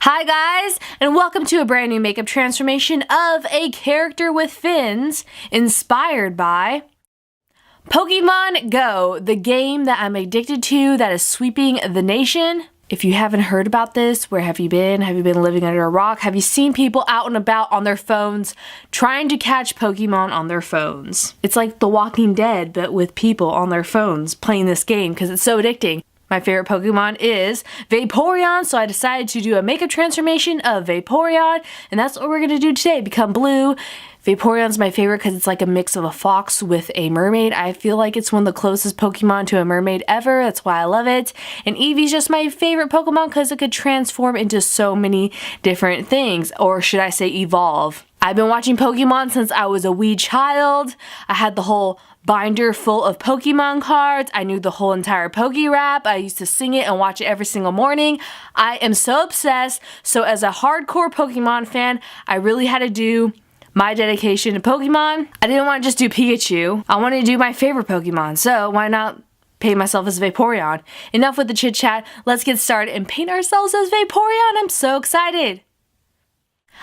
Hi guys, and welcome to a brand new makeup transformation of a character with fins inspired by Pokemon Go, the game that I'm addicted to that is sweeping the nation. If you haven't heard about this, where have you been? Have you been living under a rock? Have you seen people out and about on their phones trying to catch Pokemon on their phones? It's like The Walking Dead, but with people on their phones playing this game because it's so addicting. My favorite Pokemon is Vaporeon, so I decided to do a makeup transformation of Vaporeon, and that's what we're going to do today, become blue. Vaporeon's my favorite because it's like a mix of a fox with a mermaid. I feel like it's one of the closest Pokemon to a mermaid ever, that's why I love it. And Eevee's just my favorite Pokemon because it could transform into so many different things, or should I say evolve. I've been watching Pokemon since I was a wee child. I had the whole binder full of Pokemon cards. I knew the whole entire Poke-Rap. I used to sing it and watch it every single morning. I am so obsessed. So as a hardcore Pokemon fan, I really had to do my dedication to Pokemon. I didn't want to just do Pikachu. I wanted to do my favorite Pokemon. So why not paint myself as Vaporeon? Enough with the chit chat. Let's get started and paint ourselves as Vaporeon. I'm so excited.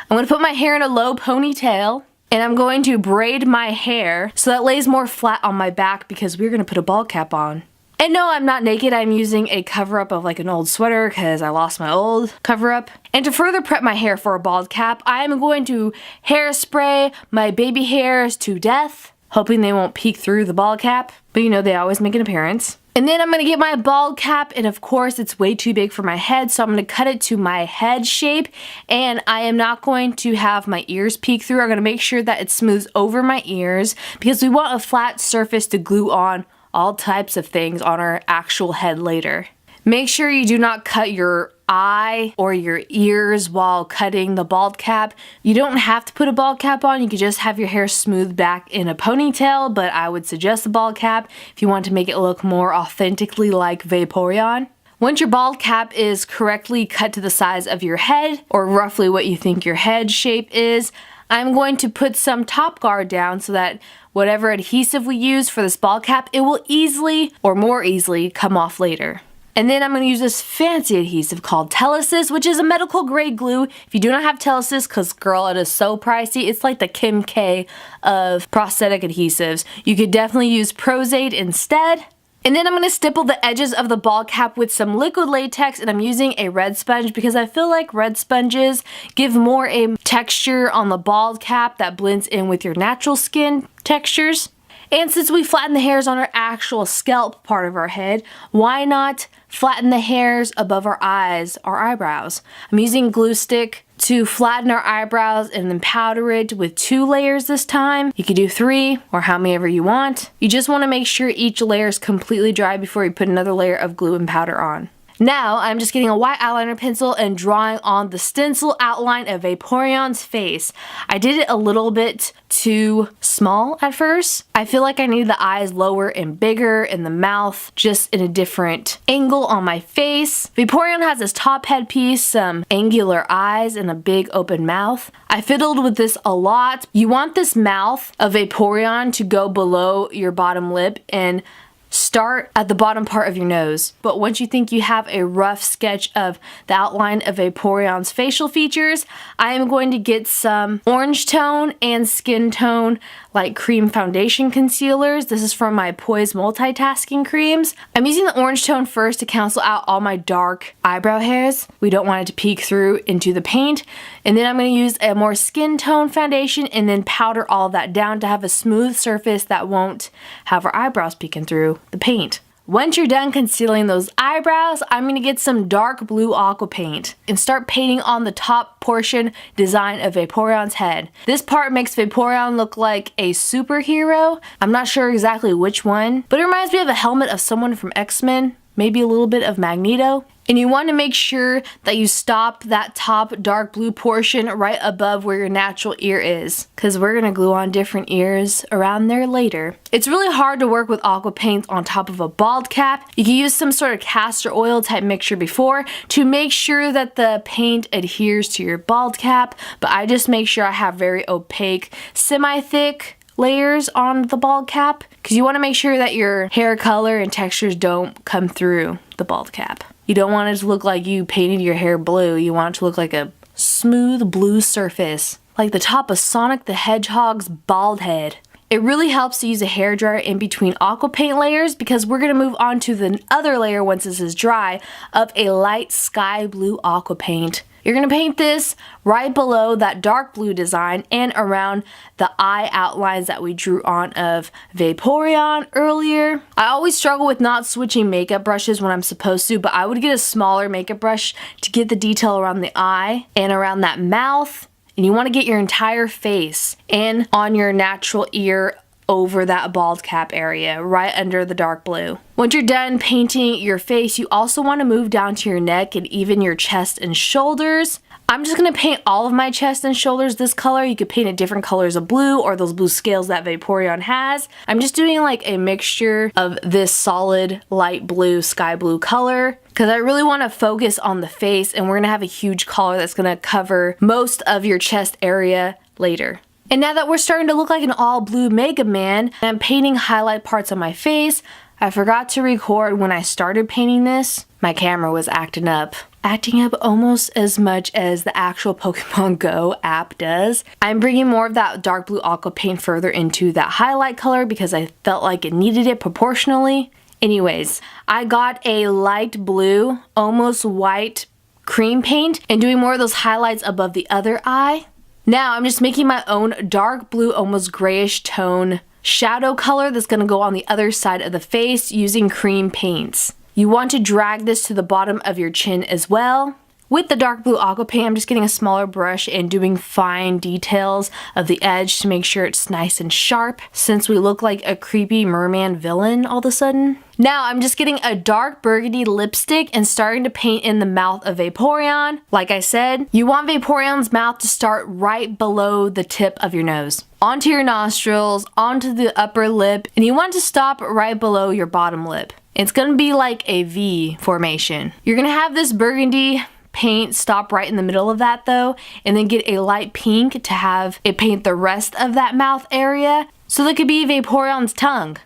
I'm going to put my hair in a low ponytail. And I'm going to braid my hair so that it lays more flat on my back because we're going to put a bald cap on. And no, I'm not naked. I'm using a cover-up of like an old sweater because I lost my old cover-up. And to further prep my hair for a bald cap, I am going to hairspray my baby hairs to death, hoping they won't peek through the bald cap. But you know, they always make an appearance. And then I'm going to get my bald cap, and of course it's way too big for my head, so I'm going to cut it to my head shape, and I am not going to have my ears peek through. I'm going to make sure that it smooths over my ears because we want a flat surface to glue on all types of things on our actual head later. Make sure you do not cut your eye or your ears while cutting the bald cap. You don't have to put a bald cap on, you could just have your hair smoothed back in a ponytail, but I would suggest a bald cap if you want to make it look more authentically like Vaporeon. Once your bald cap is correctly cut to the size of your head, or roughly what you think your head shape is, I'm going to put some top guard down so that whatever adhesive we use for this bald cap, it will easily, or more easily, come off later. And then I'm going to use this fancy adhesive called Telesis, which is a medical grade glue. If you do not have Telesis, because girl, it is so pricey, it's like the Kim K of prosthetic adhesives. You could definitely use Prozade instead. And then I'm going to stipple the edges of the bald cap with some liquid latex, and I'm using a red sponge because I feel like red sponges give more a texture on the bald cap that blends in with your natural skin textures. And since we flatten the hairs on our actual scalp part of our head, why not flatten the hairs above our eyes, our eyebrows? I'm using glue stick to flatten our eyebrows and then powder it with 2 layers this time. You could do 3 or how many ever you want. You just want to make sure each layer is completely dry before you put another layer of glue and powder on. Now, I'm just getting a white eyeliner pencil and drawing on the stencil outline of Vaporeon's face. I did it a little bit too small at first. I feel like I need the eyes lower and bigger and the mouth just in a different angle on my face. Vaporeon has this top headpiece, some angular eyes, and a big open mouth. I fiddled with this a lot. You want this mouth of Vaporeon to go below your bottom lip and start at the bottom part of your nose. But once you think you have a rough sketch of the outline of Vaporeon's facial features, I am going to get some orange tone and skin tone like cream foundation concealers. This is from my Poise multitasking creams. I'm using the orange tone first to cancel out all my dark eyebrow hairs. We don't want it to peek through into the paint. And then I'm going to use a more skin tone foundation and then powder all that down to have a smooth surface that won't have our eyebrows peeking through the paint. Once you're done concealing those eyebrows, I'm going to get some dark blue aqua paint and start painting on the top portion design of Vaporeon's head. This part makes Vaporeon look like a superhero. I'm not sure exactly which one, but it reminds me of a helmet of someone from X-Men, maybe a little bit of Magneto. And you want to make sure that you stop that top dark blue portion right above where your natural ear is, because we're going to glue on different ears around there later. It's really hard to work with aqua paint on top of a bald cap. You can use some sort of castor oil type mixture before to make sure that the paint adheres to your bald cap, but I just make sure I have very opaque, semi-thick layers on the bald cap because you want to make sure that your hair color and textures don't come through the bald cap. You don't want it to look like you painted your hair blue. You want it to look like a smooth blue surface, like the top of Sonic the Hedgehog's bald head. It really helps to use a hairdryer in between aqua paint layers because we're going to move on to the other layer once this is dry of a light sky blue aqua paint. You're going to paint this right below that dark blue design and around the eye outlines that we drew on of Vaporeon earlier. I always struggle with not switching makeup brushes when I'm supposed to, but I would get a smaller makeup brush to get the detail around the eye and around that mouth. And you want to get your entire face and on your natural ear over that bald cap area, right under the dark blue. Once you're done painting your face, you also want to move down to your neck and even your chest and shoulders. I'm just going to paint all of my chest and shoulders this color. You could paint it different colors of blue or those blue scales that Vaporeon has. I'm just doing like a mixture of this solid light blue, sky blue color because I really want to focus on the face, and we're going to have a huge collar that's going to cover most of your chest area later. And now that we're starting to look like an all blue Mega Man, and I'm painting highlight parts on my face, I forgot to record when I started painting this. My camera was acting up almost as much as the actual Pokemon Go app does. I'm bringing more of that dark blue aqua paint further into that highlight color because I felt like it needed it proportionally. Anyways, I got a light blue, almost white cream paint and doing more of those highlights above the other eye. Now I'm just making my own dark blue, almost grayish tone shadow color that's going to go on the other side of the face using cream paints. You want to drag this to the bottom of your chin as well. With the dark blue aqua paint, I'm just getting a smaller brush and doing fine details of the edge to make sure it's nice and sharp since we look like a creepy merman villain all of a sudden. Now I'm just getting a dark burgundy lipstick and starting to paint in the mouth of Vaporeon. Like I said, you want Vaporeon's mouth to start right below the tip of your nose, onto your nostrils, onto the upper lip, and you want to stop right below your bottom lip. It's going to be like a V formation. You're going to have this burgundy paint stop right in the middle of that though, and then get a light pink to have it paint the rest of that mouth area so that could be Vaporeon's tongue.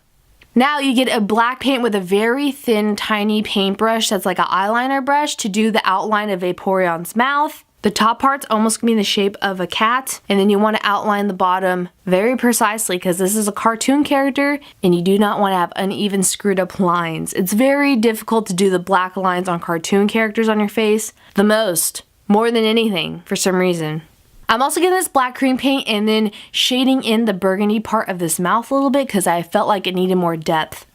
Now you get a black paint with a very thin tiny paintbrush that's like an eyeliner brush to do the outline of Vaporeon's mouth. The top part's almost gonna be in the shape of a cat, and then you want to outline the bottom very precisely because this is a cartoon character and you do not want to have uneven screwed up lines. It's very difficult to do the black lines on cartoon characters on your face more than anything for some reason. I'm also getting this black cream paint and then shading in the burgundy part of this mouth a little bit because I felt like it needed more depth.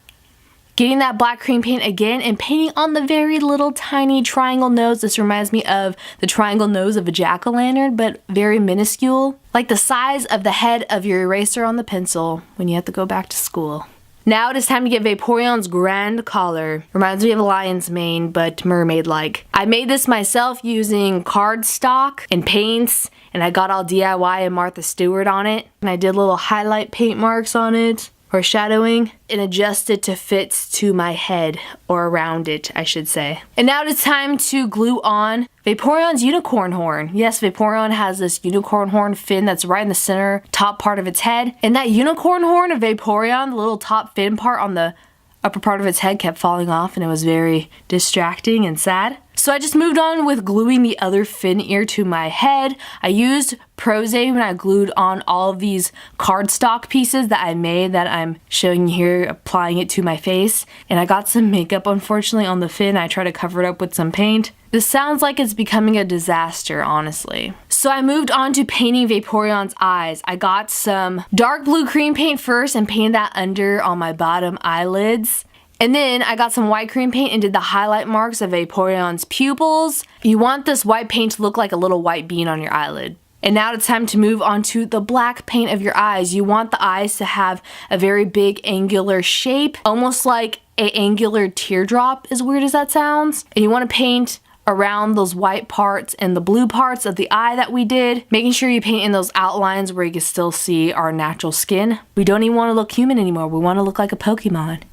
Getting that black cream paint again and painting on the very little tiny triangle nose. This reminds me of the triangle nose of a jack-o'-lantern, but very minuscule. Like the size of the head of your eraser on the pencil when you have to go back to school. Now it is time to get Vaporeon's grand collar. Reminds me of a lion's mane, but mermaid-like. I made this myself using cardstock and paints, and I got all DIY and Martha Stewart on it. And I did little highlight paint marks on it, or shadowing, and adjust it to fit to my head, or around it, I should say. And now it's time to glue on Vaporeon's unicorn horn. Yes, Vaporeon has this unicorn horn fin that's right in the center, top part of its head. And that unicorn horn of Vaporeon, the little top fin part on the upper part of its head kept falling off, and it was very distracting and sad. So I just moved on with gluing the other fin ear to my head. I used Prose when I glued on all of these cardstock pieces that I made that I'm showing you here, applying it to my face. And I got some makeup, unfortunately, on the fin. I tried to cover it up with some paint. This sounds like it's becoming a disaster, honestly. So I moved on to painting Vaporeon's eyes. I got some dark blue cream paint first and painted that under on my bottom eyelids. And then I got some white cream paint and did the highlight marks of Vaporeon's pupils. You want this white paint to look like a little white bean on your eyelid. And now it's time to move on to the black paint of your eyes. You want the eyes to have a very big angular shape, almost like an angular teardrop, as weird as that sounds. And you want to paint around those white parts and the blue parts of the eye that we did, making sure you paint in those outlines where you can still see our natural skin. We don't even want to look human anymore. We want to look like a Pokemon.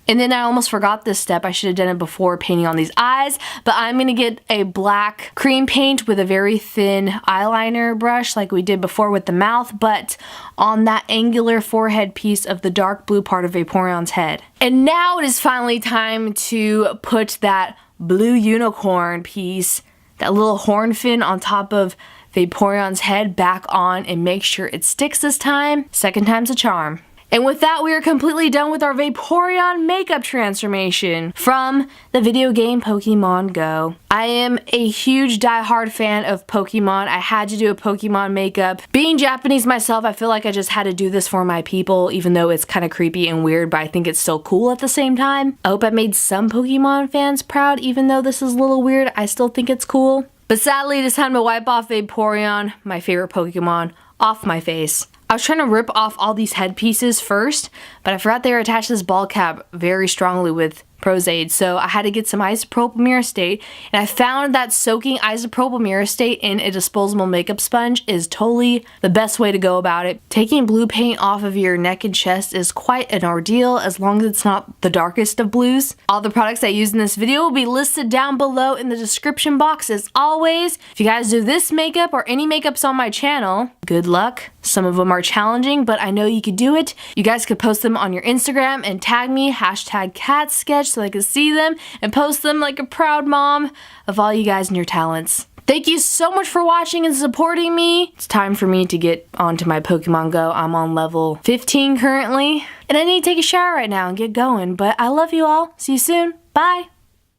And then I almost forgot this step. I should have done it before painting on these eyes, but I'm going to get a black cream paint with a very thin eyeliner brush like we did before with the mouth, but on that angular forehead piece of the dark blue part of Vaporeon's head. And now it is finally time to put that blue unicorn piece, that little horn fin on top of Vaporeon's head back on, and make sure it sticks this time. Second time's a charm. And with that, we are completely done with our Vaporeon makeup transformation from the video game Pokemon Go. I am a huge die-hard fan of Pokemon. I had to do a Pokemon makeup. Being Japanese myself, I feel like I just had to do this for my people, even though it's kind of creepy and weird, but I think it's still cool at the same time. I hope I made some Pokemon fans proud, even though this is a little weird. I still think it's cool. But sadly, it is time to wipe off Vaporeon, my favorite Pokemon, off my face. I was trying to rip off all these headpieces first, but I forgot they were attached to this ball cap very strongly with Prozaid, so I had to get some isopropyl myricate, and I found that soaking isopropyl myricate in a disposable makeup sponge is totally the best way to go about it. Taking blue paint off of your neck and chest is quite an ordeal, as long as it's not the darkest of blues. All the products I use in this video will be listed down below in the description box as always. If you guys do this makeup or any makeups on my channel, good luck. Some of them are challenging, but I know you could do it. You guys could post them on your Instagram and tag me, #catsketch, so I can see them and post them like a proud mom of all you guys and your talents. Thank you so much for watching and supporting me. It's time for me to get onto my Pokemon Go. I'm on level 15 currently, and I need to take a shower right now and get going, but I love you all. See you soon. Bye.